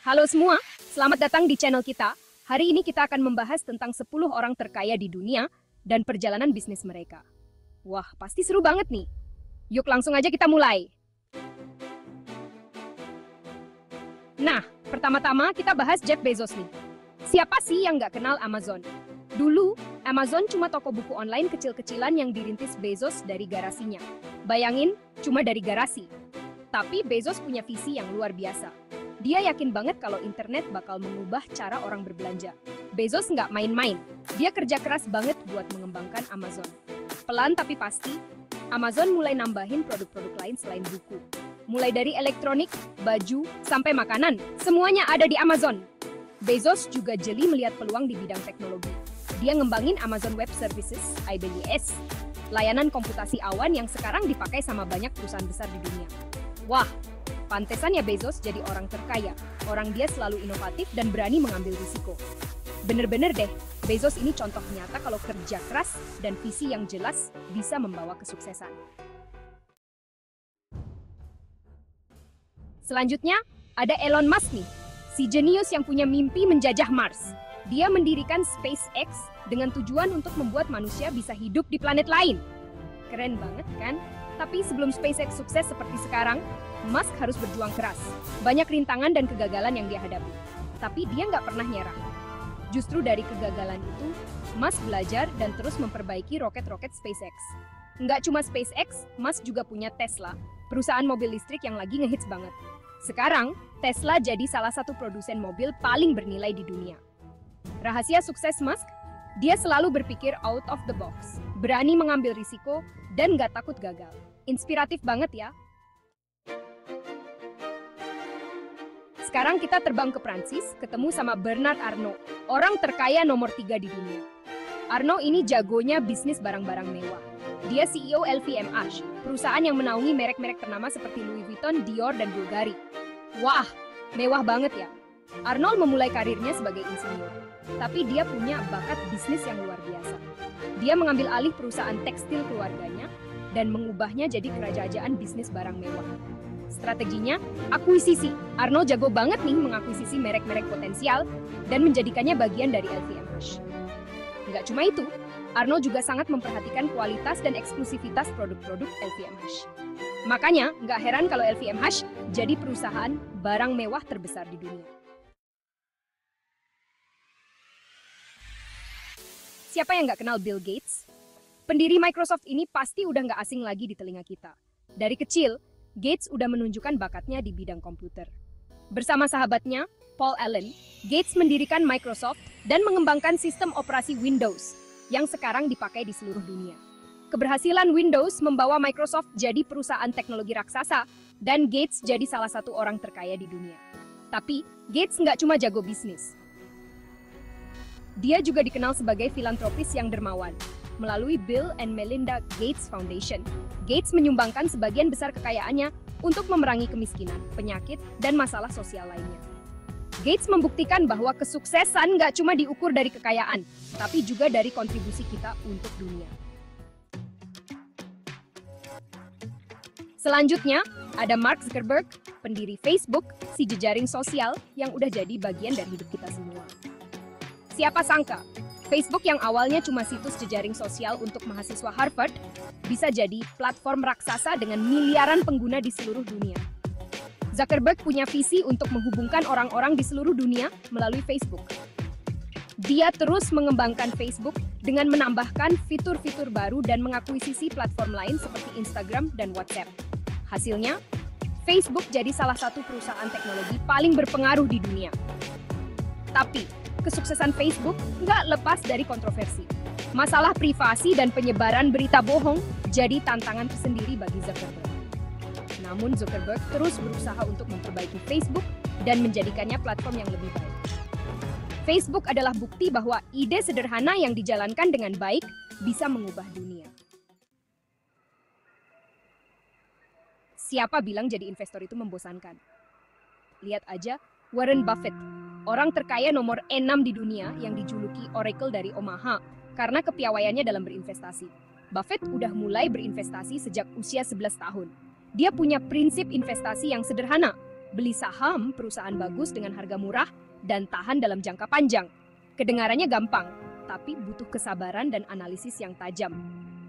Halo semua, selamat datang di channel kita. Hari ini kita akan membahas tentang 10 orang terkaya di dunia dan perjalanan bisnis mereka. Wah, pasti seru banget nih. Yuk langsung aja kita mulai. Nah, pertama-tama kita bahas Jeff Bezos nih. Siapa sih yang nggak kenal Amazon? Dulu, Amazon cuma toko buku online kecil-kecilan yang dirintis Bezos dari garasinya. Bayangin, cuma dari garasi. Tapi Bezos punya visi yang luar biasa. Dia yakin banget kalau internet bakal mengubah cara orang berbelanja. Bezos nggak main-main. Dia kerja keras banget buat mengembangkan Amazon. Pelan tapi pasti, Amazon mulai nambahin produk-produk lain selain buku. Mulai dari elektronik, baju, sampai makanan, semuanya ada di Amazon. Bezos juga jeli melihat peluang di bidang teknologi. Dia ngembangin Amazon Web Services, AWS, layanan komputasi awan yang sekarang dipakai sama banyak perusahaan besar di dunia. Wah, pantesan ya Bezos jadi orang terkaya. Orang dia selalu inovatif dan berani mengambil risiko. Bener-bener deh, Bezos ini contoh nyata kalau kerja keras dan visi yang jelas bisa membawa kesuksesan. Selanjutnya, ada Elon Musk nih, si jenius yang punya mimpi menjajah Mars. Dia mendirikan SpaceX dengan tujuan untuk membuat manusia bisa hidup di planet lain. Keren banget kan? Tapi sebelum SpaceX sukses seperti sekarang, Musk harus berjuang keras. Banyak rintangan dan kegagalan yang dia hadapi. Tapi dia nggak pernah nyerah. Justru dari kegagalan itu, Musk belajar dan terus memperbaiki roket-roket SpaceX. Nggak cuma SpaceX, Musk juga punya Tesla, perusahaan mobil listrik yang lagi ngehits banget. Sekarang, Tesla jadi salah satu produsen mobil paling bernilai di dunia. Rahasia sukses Musk? Dia selalu berpikir out of the box, berani mengambil risiko, dan nggak takut gagal. Inspiratif banget ya. Sekarang kita terbang ke Prancis, ketemu sama Bernard Arnault, orang terkaya nomor 3 di dunia. Arnault ini jagonya bisnis barang-barang mewah. Dia CEO LVMH, perusahaan yang menaungi merek-merek ternama seperti Louis Vuitton, Dior, dan Bulgari. Wah, mewah banget ya. Arnold memulai karirnya sebagai insinyur, tapi dia punya bakat bisnis yang luar biasa. Dia mengambil alih perusahaan tekstil keluarganya dan mengubahnya jadi kerajaan bisnis barang mewah. Strateginya, akuisisi. Arnold jago banget nih mengakuisisi merek-merek potensial dan menjadikannya bagian dari LVMH. Nggak cuma itu, Arnold juga sangat memperhatikan kualitas dan eksklusivitas produk-produk LVMH. Makanya, nggak heran kalau LVMH jadi perusahaan barang mewah terbesar di dunia. Siapa yang nggak kenal Bill Gates? Pendiri Microsoft ini pasti udah nggak asing lagi di telinga kita. Dari kecil, Gates udah menunjukkan bakatnya di bidang komputer. Bersama sahabatnya, Paul Allen, Gates mendirikan Microsoft dan mengembangkan sistem operasi Windows yang sekarang dipakai di seluruh dunia. Keberhasilan Windows membawa Microsoft jadi perusahaan teknologi raksasa dan Gates jadi salah satu orang terkaya di dunia. Tapi, Gates nggak cuma jago bisnis. Dia juga dikenal sebagai filantropis yang dermawan. Melalui Bill and Melinda Gates Foundation, Gates menyumbangkan sebagian besar kekayaannya untuk memerangi kemiskinan, penyakit, dan masalah sosial lainnya. Gates membuktikan bahwa kesuksesan nggak cuma diukur dari kekayaan, tapi juga dari kontribusi kita untuk dunia. Selanjutnya, ada Mark Zuckerberg, pendiri Facebook, si jejaring sosial yang udah jadi bagian dari hidup kita semua. Siapa sangka, Facebook yang awalnya cuma situs jejaring sosial untuk mahasiswa Harvard, bisa jadi platform raksasa dengan miliaran pengguna di seluruh dunia. Zuckerberg punya visi untuk menghubungkan orang-orang di seluruh dunia melalui Facebook. Dia terus mengembangkan Facebook dengan menambahkan fitur-fitur baru dan mengakuisisi platform lain seperti Instagram dan WhatsApp. Hasilnya, Facebook jadi salah satu perusahaan teknologi paling berpengaruh di dunia. Tapi, kesuksesan Facebook nggak lepas dari kontroversi. Masalah privasi dan penyebaran berita bohong jadi tantangan tersendiri bagi Zuckerberg. Namun Zuckerberg terus berusaha untuk memperbaiki Facebook dan menjadikannya platform yang lebih baik. Facebook adalah bukti bahwa ide sederhana yang dijalankan dengan baik bisa mengubah dunia. Siapa bilang jadi investor itu membosankan? Lihat aja Warren Buffett, orang terkaya nomor 6 di dunia yang dijuluki Oracle dari Omaha karena kepiawaiannya dalam berinvestasi. Buffett udah mulai berinvestasi sejak usia 11 tahun. Dia punya prinsip investasi yang sederhana, beli saham perusahaan bagus dengan harga murah dan tahan dalam jangka panjang. Kedengarannya gampang, tapi butuh kesabaran dan analisis yang tajam.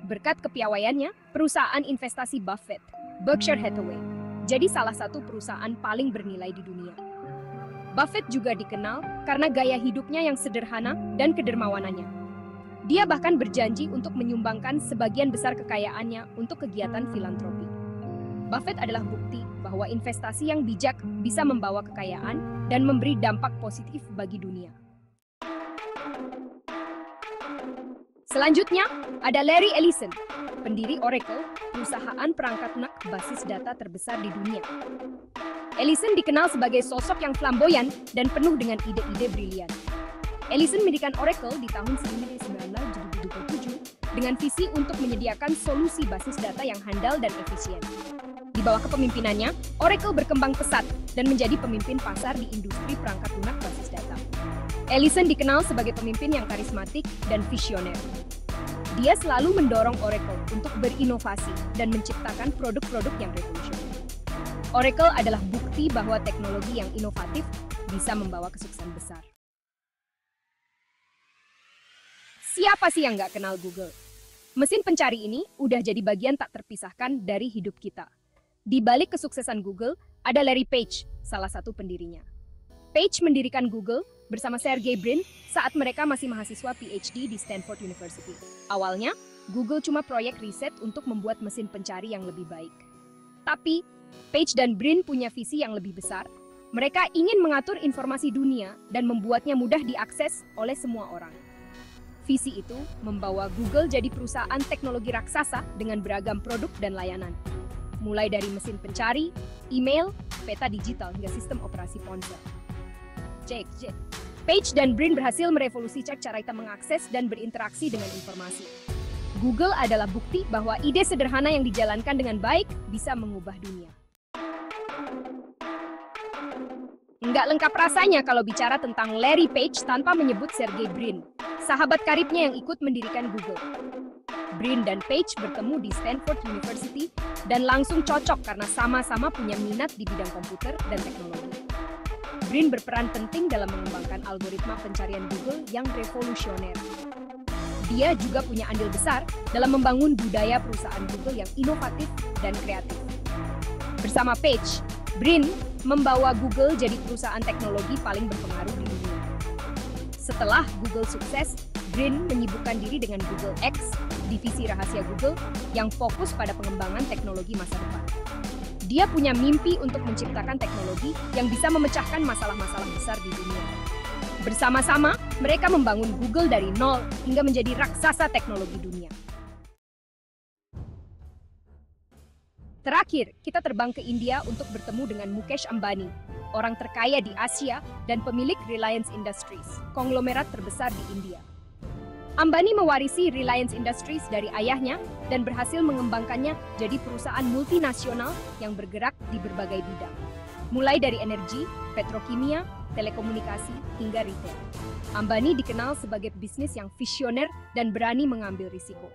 Berkat kepiawaiannya, perusahaan investasi Buffett, Berkshire Hathaway, jadi salah satu perusahaan paling bernilai di dunia. Buffett juga dikenal karena gaya hidupnya yang sederhana dan kedermawanannya. Dia bahkan berjanji untuk menyumbangkan sebagian besar kekayaannya untuk kegiatan filantropi. Buffett adalah bukti bahwa investasi yang bijak bisa membawa kekayaan dan memberi dampak positif bagi dunia. Selanjutnya, ada Larry Ellison, pendiri Oracle, perusahaan perangkat lunak basis data terbesar di dunia. Ellison dikenal sebagai sosok yang flamboyan dan penuh dengan ide-ide brilian. Ellison mendirikan Oracle di tahun 1927 dengan visi untuk menyediakan solusi basis data yang handal dan efisien. Di bawah kepemimpinannya, Oracle berkembang pesat dan menjadi pemimpin pasar di industri perangkat lunak basis data. Ellison dikenal sebagai pemimpin yang karismatik dan visioner. Dia selalu mendorong Oracle untuk berinovasi dan menciptakan produk-produk yang revolusioner. Oracle adalah bukti bahwa teknologi yang inovatif bisa membawa kesuksesan besar. Siapa sih yang nggak kenal Google? Mesin pencari ini udah jadi bagian tak terpisahkan dari hidup kita. Di balik kesuksesan Google, ada Larry Page, salah satu pendirinya. Page mendirikan Google bersama Sergey Brin saat mereka masih mahasiswa PhD di Stanford University. Awalnya, Google cuma proyek riset untuk membuat mesin pencari yang lebih baik. Tapi, Page dan Brin punya visi yang lebih besar. Mereka ingin mengatur informasi dunia dan membuatnya mudah diakses oleh semua orang. Visi itu membawa Google jadi perusahaan teknologi raksasa dengan beragam produk dan layanan. Mulai dari mesin pencari, email, peta digital, hingga sistem operasi ponsel. Page dan Brin berhasil merevolusi cara kita mengakses dan berinteraksi dengan informasi. Google adalah bukti bahwa ide sederhana yang dijalankan dengan baik bisa mengubah dunia. Nggak lengkap rasanya kalau bicara tentang Larry Page tanpa menyebut Sergey Brin, sahabat karibnya yang ikut mendirikan Google. Brin dan Page bertemu di Stanford University dan langsung cocok karena sama-sama punya minat di bidang komputer dan teknologi. Brin berperan penting dalam mengembangkan algoritma pencarian Google yang revolusioner. Dia juga punya andil besar dalam membangun budaya perusahaan Google yang inovatif dan kreatif. Bersama Page, Brin membawa Google jadi perusahaan teknologi paling berpengaruh di dunia. Setelah Google sukses, Brin menyibukkan diri dengan Google X, divisi rahasia Google yang fokus pada pengembangan teknologi masa depan. Dia punya mimpi untuk menciptakan teknologi yang bisa memecahkan masalah-masalah besar di dunia. Bersama-sama, mereka membangun Google dari nol hingga menjadi raksasa teknologi dunia. Terakhir, kita terbang ke India untuk bertemu dengan Mukesh Ambani, orang terkaya di Asia dan pemilik Reliance Industries, konglomerat terbesar di India. Ambani mewarisi Reliance Industries dari ayahnya dan berhasil mengembangkannya jadi perusahaan multinasional yang bergerak di berbagai bidang. Mulai dari energi, petrokimia, telekomunikasi, hingga retail. Ambani dikenal sebagai bisnis yang visioner dan berani mengambil risiko.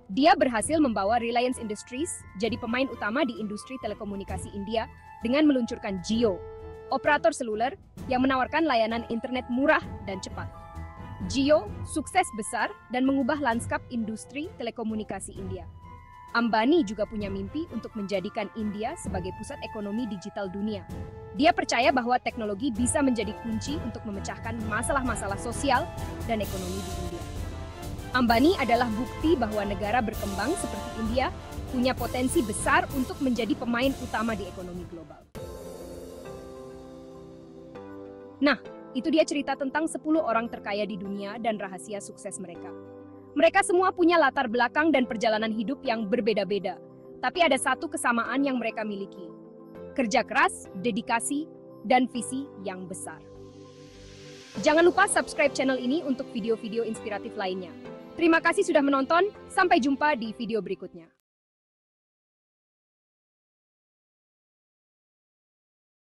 Dia berhasil membawa Reliance Industries jadi pemain utama di industri telekomunikasi India dengan meluncurkan Jio, operator seluler yang menawarkan layanan internet murah dan cepat. Jio sukses besar dan mengubah lanskap industri telekomunikasi India. Ambani juga punya mimpi untuk menjadikan India sebagai pusat ekonomi digital dunia. Dia percaya bahwa teknologi bisa menjadi kunci untuk memecahkan masalah-masalah sosial dan ekonomi di India. Ambani adalah bukti bahwa negara berkembang seperti India punya potensi besar untuk menjadi pemain utama di ekonomi global. Nah, itu dia cerita tentang 10 orang terkaya di dunia dan rahasia sukses mereka. Mereka semua punya latar belakang dan perjalanan hidup yang berbeda-beda. Tapi ada satu kesamaan yang mereka miliki. Kerja keras, dedikasi, dan visi yang besar. Jangan lupa subscribe channel ini untuk video-video inspiratif lainnya. Terima kasih sudah menonton, sampai jumpa di video berikutnya.